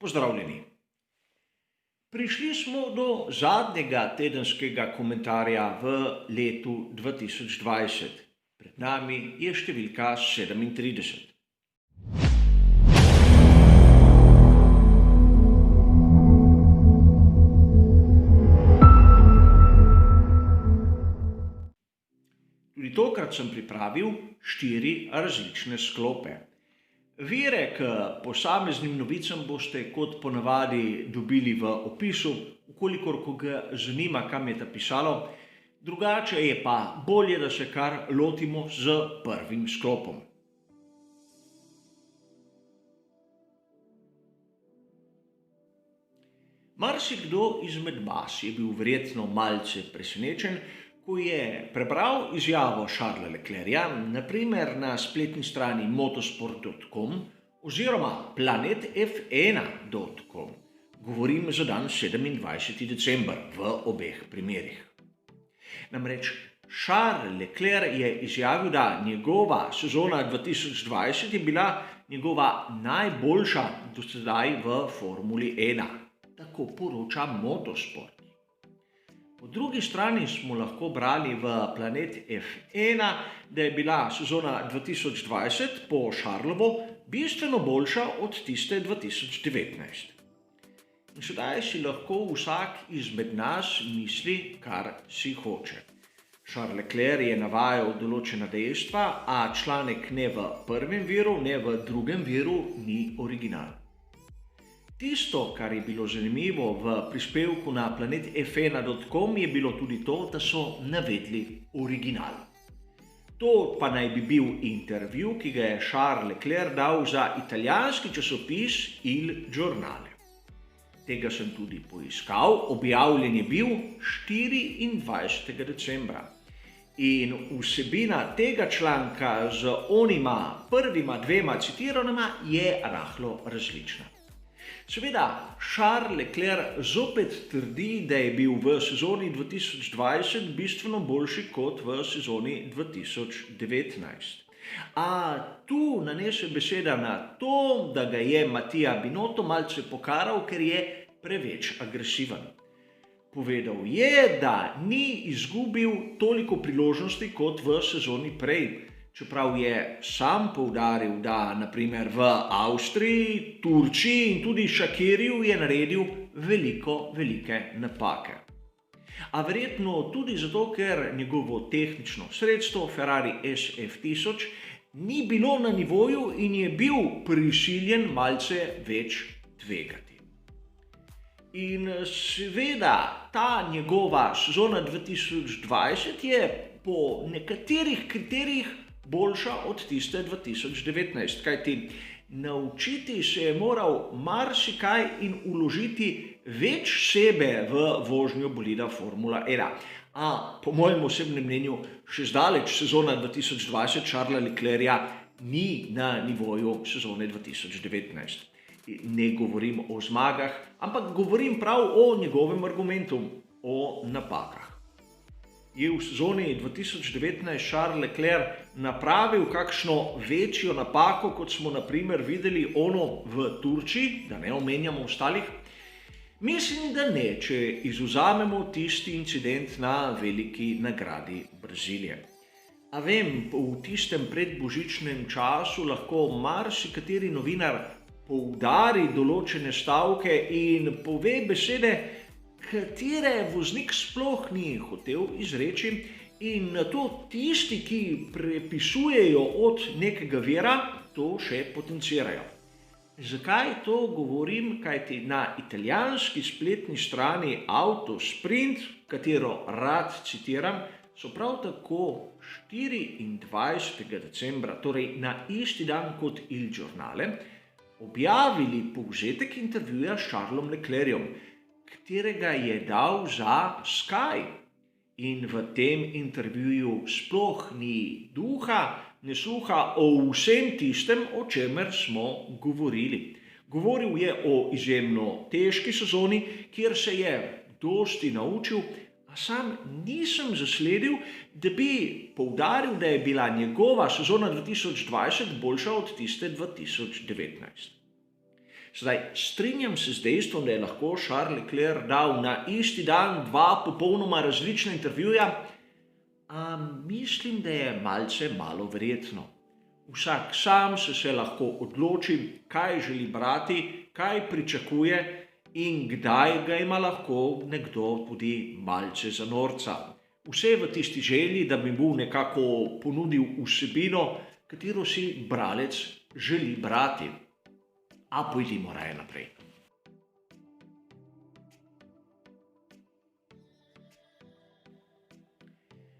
Pozdravljeni. Prišli smo do zadnjega tedenskega komentarja v letu 2020. Pred nami je številka 37. Tudi tokrat sem pripravil 4 različne sklope. Vire k posameznim novicam boste kot ponavadi dobili v opisu, ukolikor koga zanima, kam je ta pisalo, drugače je pa bolje, da se kar lotimo z prvim sklopom. Marsikdo izmed vas je bil verjetno malce presenečen, ko je prebral izjavo Charlesa Leclerca, na primer na spletni strani motosport.com oziroma planetf1.com. Govorim za dan 27. december v obeh primerih. Namreč Charles Leclerc je izjavil, da njegova sezona 2020 je bila njegova najboljša do sedaj v Formuli 1. Tako poroča Motosport. Po drugi strani smo lahko brali v Planet F1, da je bila sezona 2020 po Charlesovo bistveno boljša od tiste 2019. In sedaj si lahko vsak izmed nas misli, kar si hoče. Charles Leclerc je navajal določena dejstva, a članek ne v prvem viru, ne v drugem viru ni original. Tisto, kar je bilo zanimivo v prispevku na planetf1.com, je bilo tudi to, da so navedli original. To pa naj bi bil intervju, ki ga je Charles Leclerc dal za italijanski časopis Il Giornale. Tega sem tudi poiskal, objavljen je bil 24. decembra. In vsebina tega članka z onima prvima dvema citiranima je rahlo različna. Seveda, Charles Leclerc zopet trdi, da je bil v sezoni 2020 bistveno boljši kot v sezoni 2019. A tu nanese beseda na to, da ga je Mattia Binotto malce pokaral, ker je preveč agresiven. Povedal je, da ni izgubil toliko priložnosti kot v sezoni prej. Čeprav je sam poudaril, da na primer v Avstriji, Turčiji in tudi Šakirju je naredil velike napake. A verjetno tudi zato, ker njegovo tehnično sredstvo Ferrari SF1000 ni bilo na nivoju in je bil prisiljen malce več tvegati. In seveda ta njegova sezona 2020 je po nekaterih kriterijih boljša od tiste 2019, kajti naučiti se je moral marsikaj in vložiti več sebe v vožnjo bolida Formula 1. A po mojem osebnem mnenju še zdaleč sezona 2020 Charlesa Leclerca ni na nivoju sezone 2019. Ne govorim o zmagah, ampak govorim prav o njegovem argumentu, o napakah. Je v sezoni 2019 Charles Leclerc napravil kakšno večjo napako, kot smo na primer videli ono v Turčiji, da ne omenjamo ostalih? Mislim, da ne, če izvzamemo tisti incident na veliki nagradi Brazilije. A vem, v tistem predbožičnem času lahko marsikateri novinar poudari določene stavke in pove besede, katere voznik sploh ni hotel izreči, in nato tisti, ki prepisujejo od nekega vira, to še potencirajo. Zakaj to govorim? Kajti na italijanski spletni strani Autosprint, katero rad citiram, so prav tako 24. decembra, torej na isti dan kot Il Giornale, objavili povzetek intervjuja s Charlesom Leclercom, katerega je dal za Sky. In v tem intervjuju sploh ni duha, ne sluha o vsem tistem, o čemer smo govorili. Govoril je o izjemno težki sezoni, kjer se je dosti naučil, a sam nisem zasledil, da bi poudaril, da je bila njegova sezona 2020 boljša od tiste 2019. Zdaj, strinjam se z dejstvom, da je lahko Charles Leclerc dal na isti dan dva popolnoma različna intervjuja, a mislim, da je malce malo verjetno. Vsak sam se lahko odloči, kaj želi brati, kaj pričakuje in kdaj ga ima lahko nekdo tudi malce za norca. Vse v tisti želji, da bi mu nekako ponudil vsebino, katero si bralec želi brati. A pojdimo raje naprej.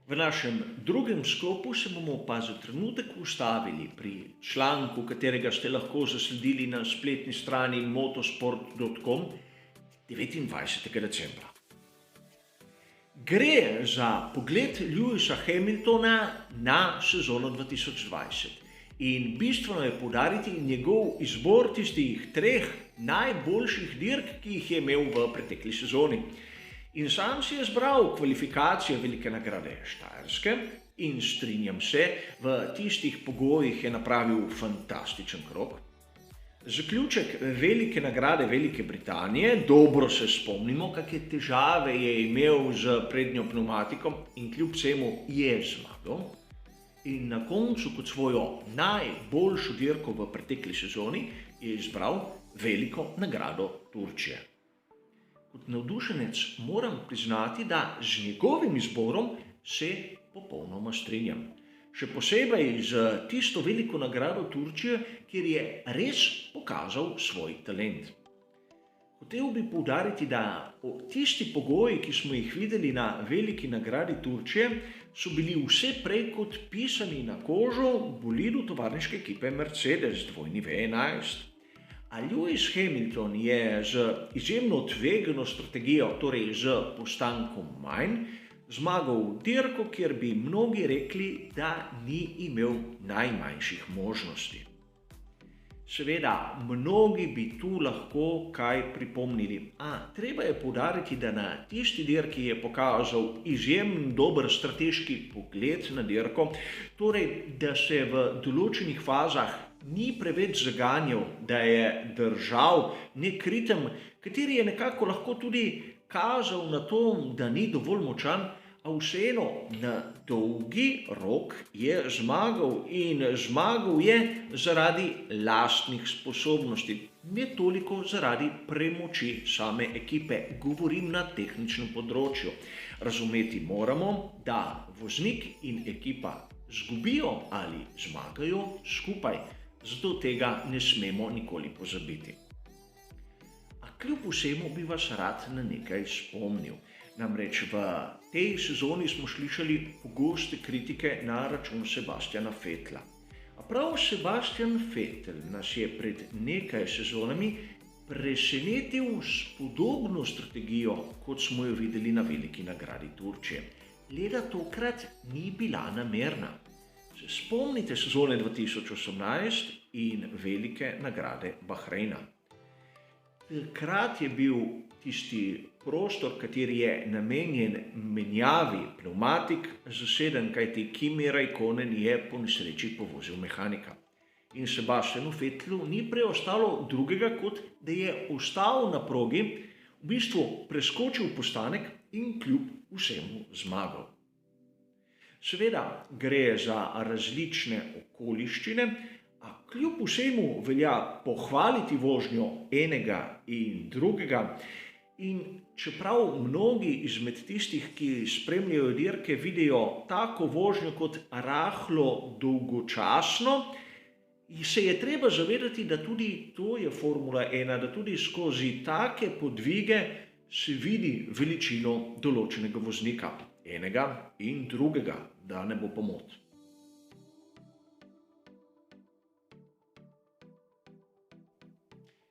V našem drugem sklopu se bomo pa za trenutek ustavili pri članku, katerega ste lahko zasledili na spletni strani motosport.com 29. decembra. Gre za pogled Lewisa Hamiltona na sezono 2020 in bistveno je poudariti njegov izbor tistih 3 najboljših dirk, ki jih je imel v pretekli sezoni. In sam si je zbral kvalifikacije velike nagrade Štajerske in strinjam se, v tistih pogojih je napravil fantastičen krog. Zaključek velike nagrade Velike Britanije, dobro se spomnimo, kakšne težave je imel z prednjo pnevmatiko in kljub vsemu je zmagal. In na koncu kot svojo najboljšo dirko v pretekli sezoni je izbral veliko nagrado Turčije. Kot navdušenec moram priznati, da z njegovim izborom se popolnoma strinjam. Še posebej z tisto veliko nagrado Turčije, kjer je res pokazal svoj talent. Hotel bi poudariti, da tisti pogoji, ki smo jih videli na veliki nagradi Turčije, so bili vse prej kot pisani na kožo bolidu tovarniške ekipe Mercedes V11. A Lewis Hamilton je z izjemno tvegano strategijo, torej z postankom manj, zmagal dirko, kjer bi mnogi rekli, da ni imel najmanjših možnosti. Seveda, mnogi bi tu lahko kaj pripomnili, a treba je poudariti, da na tisti dirki je pokazal izjemen dober strateški pogled na dirko, torej, da se v določenih fazah ni preveč zaganjal, da je držal nek ritem, kateri je nekako lahko tudi kazal na to, da ni dovolj močan, a vseeno na dolgi rok je zmagal in zmagal je zaradi lastnih sposobnosti, ne toliko zaradi premoči same ekipe, govorim na tehničnem področju. Razumeti moramo, da voznik in ekipa zgubijo ali zmagajo skupaj, zato tega ne smemo nikoli pozabiti. A kljub vsemu bi vas rad na nekaj spomnil. Namreč v tej sezoni smo slišali pogoste kritike na račun Sebastiana Vettela. A prav Sebastian Vettel nas je pred nekaj sezonami presenetil s podobno strategijo, kot smo jo videli na veliki nagradi Turčije. Le da tokrat ni bila namerna. Se spomnite sezone 2018 in velike nagrade Bahreina. Takrat je bil tisti prostor, kateri je namenjen menjavi pnevmatik, zaseden, kajti Kimi Räikkönen je po nesreči povozil mehanika. In Sebastianu Vettelu ni preostalo drugega, kot da je ostal na progi, v bistvu preskočil postanek in kljub vsemu zmagal. Seveda gre za različne okoliščine, a kljub vsemu velja pohvaliti vožnjo enega in drugega. In čeprav mnogi izmed tistih, ki spremljajo dirke, vidijo tako vožnjo kot rahlo dolgočasno, se je treba zavedati, da tudi to je Formula 1, da tudi skozi take podvige se vidi veličino določenega voznika, enega in drugega, da ne bo pomot.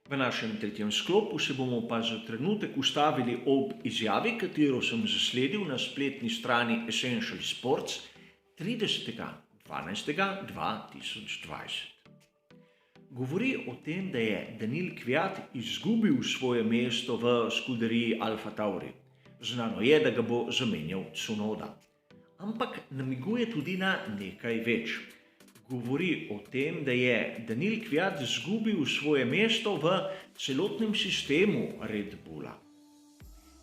V našem tretjem sklopu se bomo pa za trenutek ustavili ob izjavi, katero sem zasledil na spletni strani Essential Sports 30.12.2020. Govori o tem, da je Daniil Kvyat izgubil svoje mesto v skuderiji Alfa Tauri. Znano je, da ga bo zamenjal Tsunoda. Ampak namiguje tudi na nekaj več. govori o tem, da je Daniil Kvyat izgubil svoje mesto v celotnem sistemu Red Bulla.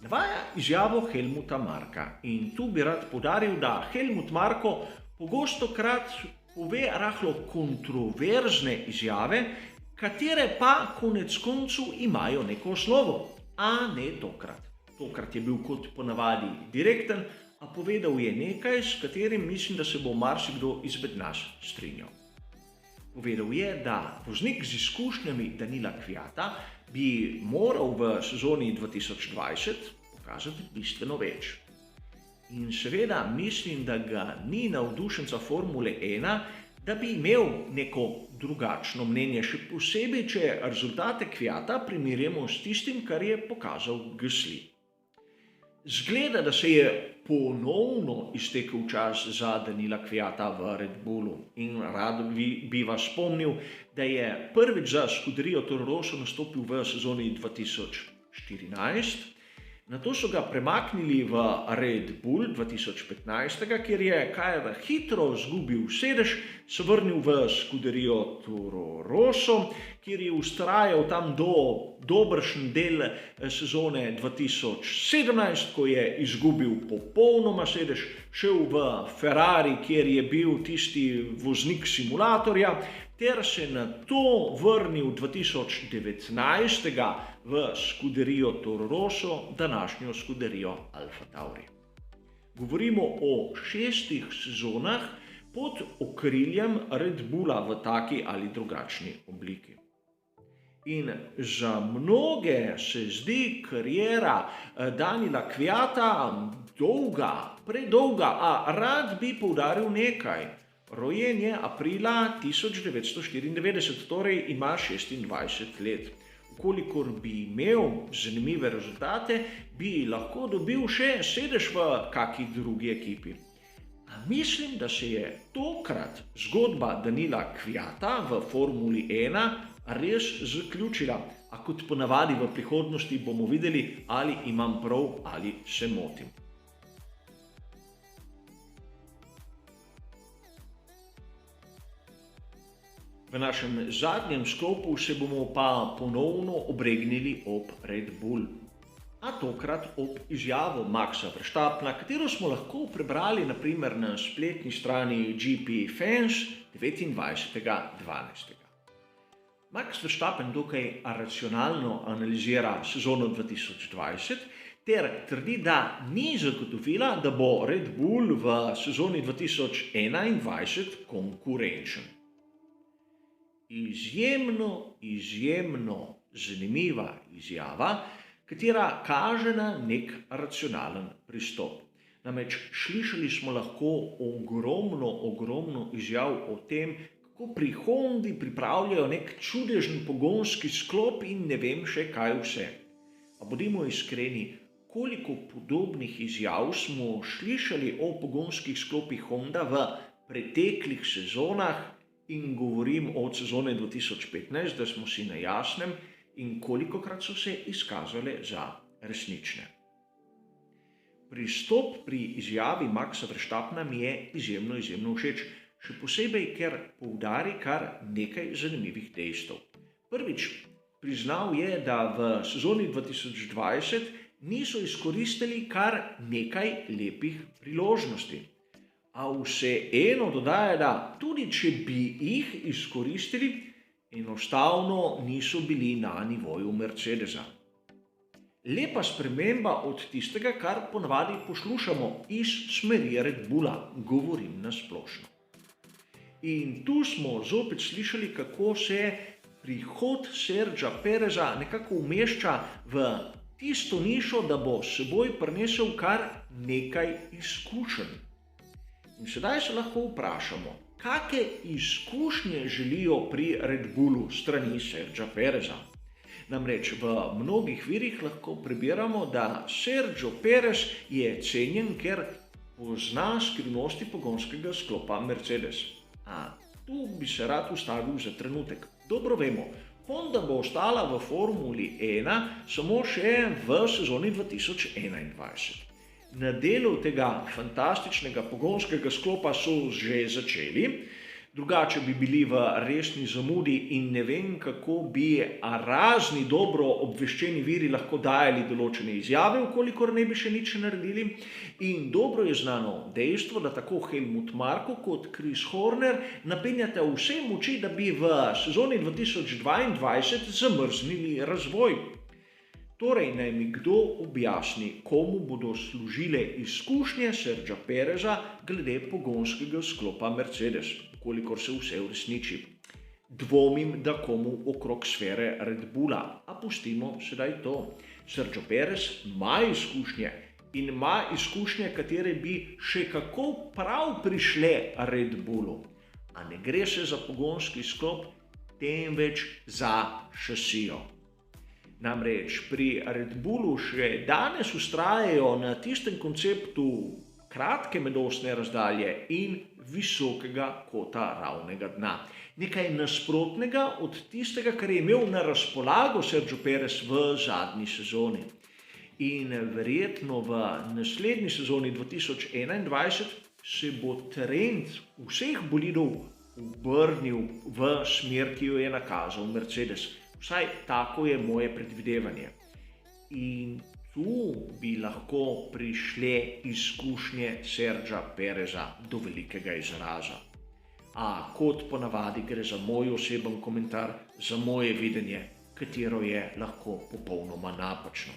Navaja izjavo Helmuta Marka in tu bi rad poudaril, da Helmut Marko pogostokrat pove rahlo kontroverzne izjave, katere pa konec koncev imajo neko osnovo, a ne tokrat. Tokrat je bil kot ponavadi direkten, a povedal je nekaj, s katerim mislim, da se bo marsikdo izmed nas strinjal. Povedal je, da voznik z izkušnjami Daniila Kvyata bi moral v sezoni 2020 pokazati bistveno več. In seveda mislim, da ga ni navdušenca Formule 1, da bi imel neko drugačno mnenje, še posebej, če rezultate Kvyata primerjamo s tistim, kar je pokazal Gasly. Zgleda, da se je ponovno iztekel čas za Daniila Kvyata v Red Bullu in rad bi vas spomnil, da je prvič za skuderijo Toro Rosso nastopil v sezoni 2014, nato so ga premaknili v Red Bull 2015, kjer je hitro izgubil sedež, se vrnil v skuderijo Toro Rosso, kjer je vztrajal tam do dobršen del sezone 2017, ko je izgubil popolnoma sedež, šel v Ferrari, kjer je bil tisti voznik simulatorja, ter se nato vrnil 2019 v skuderijo Toro Rosso, današnjo skuderijo Alfa Tauri. Govorimo o 6 sezonah pod okriljem Red Bulla v taki ali drugačni obliki. In za mnoge se zdi kariera Daniila Kvyata dolga, predolga, a rad bi poudaril nekaj. Rojen je aprila 1994, torej ima 26 let. Kolikor bi imel zanimive rezultate, bi lahko dobil še sedež v kaki drugi ekipi. A mislim, da se je tokrat zgodba Daniila Kvyata v Formuli 1 res zaključila, a kot ponavadi v prihodnosti bomo videli, ali imam prav ali se motim. V našem zadnjem sklopu se bomo pa ponovno obregnili ob Red Bull, a tokrat ob izjavo Maxa Verstappena, katero smo lahko prebrali naprimer na spletni strani GP Fans 29.12. Max Verstappen dokaj racionalno analizira sezono 2020 ter trdi, da ni zagotovila, da bo Red Bull v sezoni 2021 konkurenčen. Izjemno zanimiva izjava, katera kaže na nek racionalen pristop. Namreč slišali smo lahko ogromno izjav o tem, kako pri Hondi pripravljajo nek čudežen pogonski sklop in ne vem še kaj vse. A bodimo iskreni, koliko podobnih izjav smo slišali o pogonskih sklopih Honda v preteklih sezonah, in govorim od sezone 2015, da smo si na jasnem, in kolikokrat so se izkazale za resnične. Pristop pri izjavi Maxa Verstappena mi je izjemno všeč, še posebej, ker poudari kar nekaj zanimivih dejstev. Prvič, priznal je, da v sezoni 2020 niso izkoristili kar nekaj lepih priložnosti. A vseeno dodaja, da tudi če bi jih izkoristili, enostavno niso bili na nivoju Mercedesa. Lepa sprememba od tistega, kar ponavadi poslušamo iz smeri Red Bulla, govorim na splošno. In tu smo zopet slišali, kako se prihod Sergija Pereza nekako umešča v tisto nišo, da bo s seboj prinesel kar nekaj izkušenj. In sedaj se lahko vprašamo, kakšne izkušnje želijo pri Red Bullu strani Sergija Pereza. Namreč v mnogih virih lahko prebiramo, da Sergio Perez je cenjen, ker pozna skrivnosti pogonskega sklopa Mercedes. A tu bi se rad ustavil za trenutek. Dobro vemo, Honda bo ostala v Formuli 1 samo še v sezoni 2021. Na delu tega fantastičnega pogonskega sklopa so že začeli. drugače bi bili v resni zamudi in ne vem, kako bi razni dobro obveščeni viri lahko dajali določene izjave, vkolikor ne bi še nič naredili. In dobro je znano dejstvo, da tako Helmut Marko kot Chris Horner napenjata vse moči, da bi v sezoni 2022 zamrznili razvoj. Torej, naj mi kdo objasni, komu bodo služile izkušnje Sergija Pereza glede pogonskega sklopa Mercedes, kolikor se vse uresniči. Dvomim, da komu okrog sfere Red Bulla, a pustimo sedaj to. Sergio Perez ima izkušnje in ima izkušnje, katere bi še kako prav prišle Red Bullu. A ne gre se za pogonski sklop, temveč za šasijo. Namreč pri Red Bullu še danes vztrajajo na tistem konceptu kratke medosne razdalje in visokega kota ravnega dna. Nekaj nasprotnega od tistega, kar je imel na razpolago Sergio Perez v zadnji sezoni. In verjetno v naslednji sezoni 2021 se bo trend vseh bolidov obrnil v smer, ki jo je nakazal Mercedes. Vsaj tako je moje predvidevanje. In tu bi lahko prišle izkušnje Sergija Pereza do velikega izraza. A kot ponavadi gre za moj oseben komentar, za moje videnje, katero je lahko popolnoma napačno.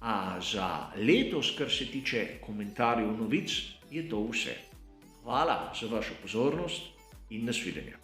A za letos, kar se tiče komentarjev novic, je to vse. Hvala za vašo pozornost in nasvidenje.